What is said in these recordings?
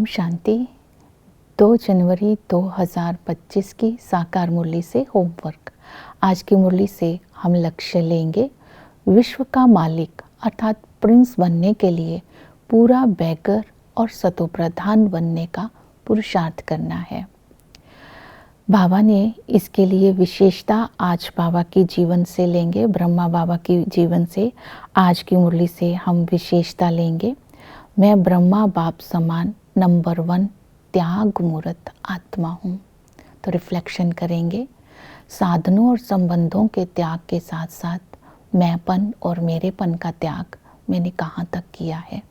शांति। 2 जनवरी 2025 की साकार मुरली से होमवर्क। आज की मुरली से हम लक्ष्य लेंगे विश्व का मालिक अर्थात प्रिंस बनने के लिए पूरा बैगर और सतोप्रधान बनने का पुरुषार्थ करना है। बाबा ने इसके लिए विशेषता आज बाबा की जीवन से लेंगे, ब्रह्मा बाबा की जीवन से। आज की मुरली से हम विशेषता लेंगे। मैं ब्रह्मा बाप समान नंबर 1 त्याग मूर्त आत्मा हूँ। तो रिफ्लेक्शन करेंगे। साधनों और संबंधों के त्याग के साथ साथ मैंपन और मेरेपन का त्याग मैंने कहाँ तक किया है।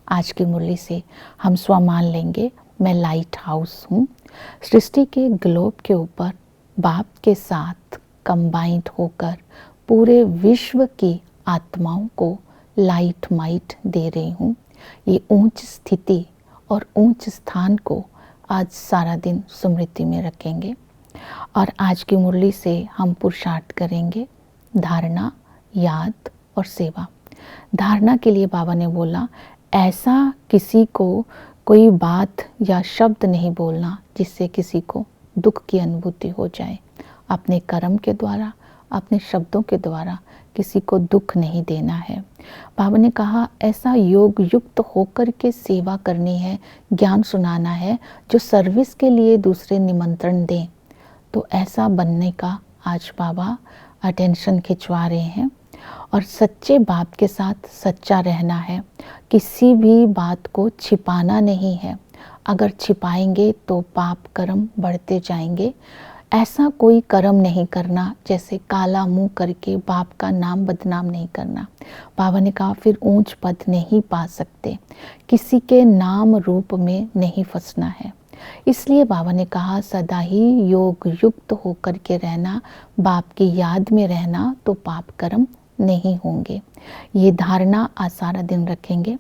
आज की मुरली से हम स्वमान लेंगे। मैं लाइट हाउस हूँ। सृष्टि के ग्लोब के ऊपर बाप के साथ कंबाइंड होकर पूरे विश्व की आत्माओं को लाइट माइट दे रही हूँ। ये ऊंच स्थिति और ऊंच स्थान को आज सारा दिन स्मृति में रखेंगे। और आज की मुरली से हम पुरुषार्थ करेंगे धारणा, याद और सेवा। धारणा के लिए बाबा ने बोला, ऐसा किसी को कोई बात या शब्द नहीं बोलना जिससे किसी को दुख की अनुभूति हो जाए। अपने कर्म के द्वारा, अपने शब्दों के द्वारा किसी को दुख नहीं देना है। बाबा ने कहा ऐसा योग युक्त होकर के सेवा करनी है, ज्ञान सुनाना है जो सर्विस के लिए दूसरे निमंत्रण दें। तो ऐसा बनने का आज बाबा अटेंशन खिंचवा रहे हैं। और सच्चे बाप के साथ सच्चा रहना है। किसी भी बात को छिपाना नहीं है। अगर छिपाएंगे तो पाप कर्म बढ़ते जाएंगे। ऐसा कोई कर्म नहीं करना जैसे काला मुंह करके बाप का नाम बदनाम नहीं करना। बाबा ने कहा फिर ऊंच पद नहीं पा सकते। किसी के नाम रूप में नहीं फंसना है। इसलिए बाबा ने कहा सदा ही योग युक्त होकर के रहना, बाप की याद में रहना, तो पाप कर्म नहीं होंगे। ये धारणा आज सारा दिन रखेंगे।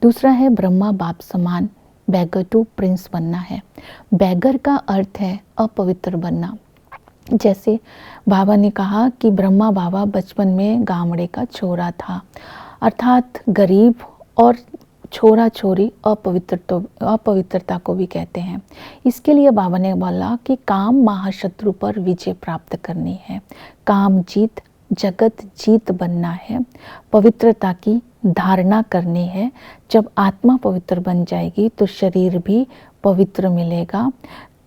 दूसरा है ब्रह्मा बाप समान बैगर टू प्रिंस बनना है। बैगर का अर्थ है अपवित्र बनना। जैसे बाबा ने कहा कि ब्रह्मा बाबा बचपन में गामड़े का छोरा था, अर्थात गरीब, और छोरा छोरी अपवित्रता को भी कहते हैं। इसके लिए बाबा ने बोला कि काम महाशत्रु पर विजय प्राप्त करनी है, काम जीत जगत जीत बनना है, पवित्रता की धारणा करनी है। जब आत्मा पवित्र बन जाएगी तो शरीर भी पवित्र मिलेगा।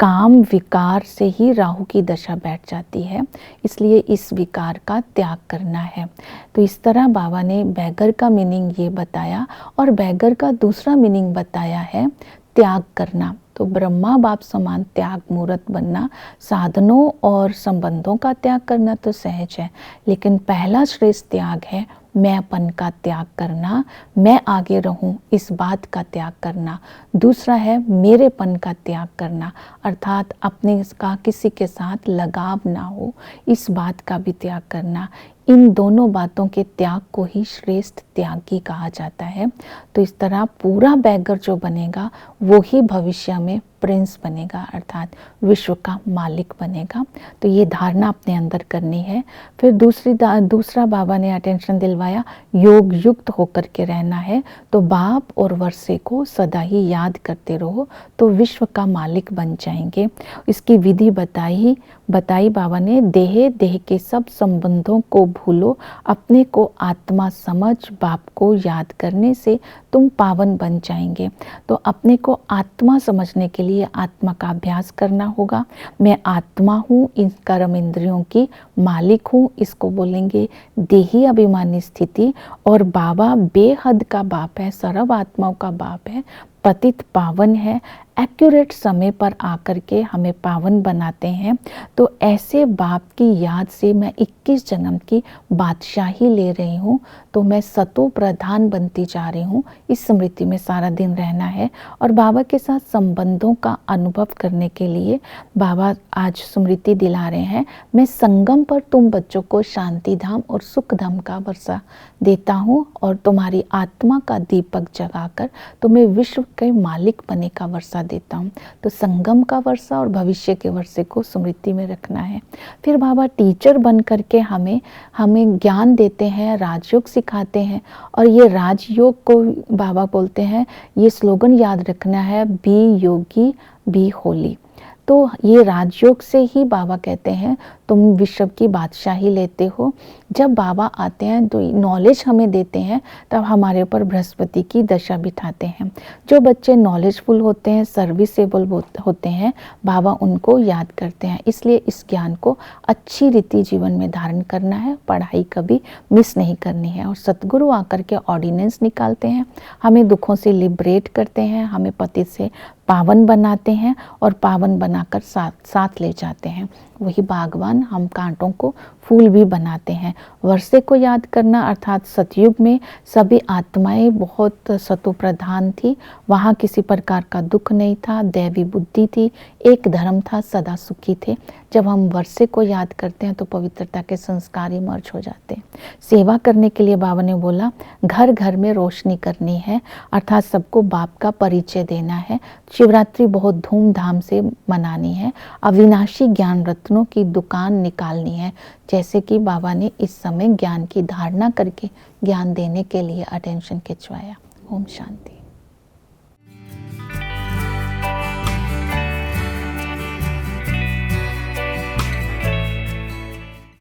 काम विकार से ही राहु की दशा बैठ जाती है, इसलिए इस विकार का त्याग करना है। तो इस तरह बाबा ने बैगर का मीनिंग ये बताया। और बैगर का दूसरा मीनिंग बताया है त्याग करना। तो ब्रह्मा बाप समान त्याग मूर्त बनना, साधनों और संबंधों का त्याग करना तो सहज है, लेकिन पहला श्रेष्ठ त्याग है मैंपन का त्याग करना, मैं आगे रहूं इस बात का त्याग करना। दूसरा है मेरेपन का त्याग करना, अर्थात अपने का किसी के साथ लगाव ना हो, इस बात का भी त्याग करना। इन दोनों बातों के त्याग को ही श्रेष्ठ त्यागी कहा जाता है। तो इस तरह पूरा बैगर जो बनेगा वो ही भविष्य में प्रिंस बनेगा, अर्थात विश्व का मालिक बनेगा। तो ये धारणा अपने अंदर करनी है। फिर दूसरा बाबा ने अटेंशन दिलवाया योग युक्त होकर के रहना है। तो बाप और वर्षे को सदा ही याद करते रहो तो विश्व का मालिक बन जाएंगे। इसकी विधि बताई बाबा ने, देह के सब संबंधों को भूलो, अपने को आत्मा समझ बाप को याद करने से तुम पावन बन जाएंगे। तो अपने को आत्मा समझने के लिए आत्मा का अभ्यास करना होगा। मैं आत्मा हूँ, इन कर्म इंद्रियों की मालिक हूँ, इसको बोलेंगे देही अभिमानी स्थिति। और बाबा बेहद का बाप है, सर्व आत्माओं का बाप है, पतित पावन है, एक्यूरेट समय पर आकर के हमें पावन बनाते हैं। तो ऐसे बाप की याद से मैं 21 जन्म की बादशाही ले रही हूँ। तो मैं सतो प्रधान बनती जा रही हूँ। इस स्मृति में सारा दिन रहना है। और बाबा के साथ संबंधों का अनुभव करने के लिए बाबा आज स्मृति दिला रहे हैं, मैं संगम पर तुम बच्चों को शांति धाम और सुख धाम का वर्षा देता हूँ, और तुम्हारी आत्मा का दीपक जगाकर तुम्हें विश्व के मालिक बने का वर्षा देता हूँ। तो संगम का वर्षा और भविष्य के वर्षे को स्मृति में रखना है। फिर बाबा टीचर बन करके हमें हमें ज्ञान देते हैं, राजयोग सिखाते हैं। और ये राजयोग को बाबा बोलते हैं, ये स्लोगन याद रखना है, बी योगी बी होली। तो ये राजयोग से ही बाबा कहते हैं तुम विश्व की बादशाही लेते हो। जब बाबा आते हैं तो नॉलेज हमें देते हैं, तब हमारे ऊपर बृहस्पति की दशा बिठाते हैं। जो बच्चे नॉलेजफुल होते हैं, सर्विसेबल होते हैं, बाबा उनको याद करते हैं। इसलिए इस ज्ञान को अच्छी रीति जीवन में धारण करना है, पढ़ाई कभी मिस नहीं करनी है। और सतगुरु आकर के ऑर्डिनेंस निकालते हैं, हमें दुखों से लिबरेट करते हैं, हमें पति से पावन बनाते हैं और पावन बनाकर साथ ले जाते हैं। वही बागवान हम कांटों को फूल भी बनाते हैं। वर्षे को याद करना अर्थात सतयुग में सभी आत्माएं बहुत सतो प्रधान थी, वहाँ किसी प्रकार का दुख नहीं था, दैवी बुद्धि थी, एक धर्म था, सदा सुखी थे। जब हम वर्षे को याद करते हैं तो पवित्रता के संस्कार इमर्ज हो जाते हैं। सेवा करने के लिए बाबा ने बोला घर घर में रोशनी करनी है, अर्थात सबको बाप का परिचय देना है। शिवरात्रि बहुत धूमधाम से मनानी है। अविनाशी ज्ञान रत्नों की दुकान निकालनी है, जैसे कि बाबा ने इस समय ज्ञान की धारणा करके ज्ञान देने के लिए अटेंशन खिंचवाया। ओम शांति।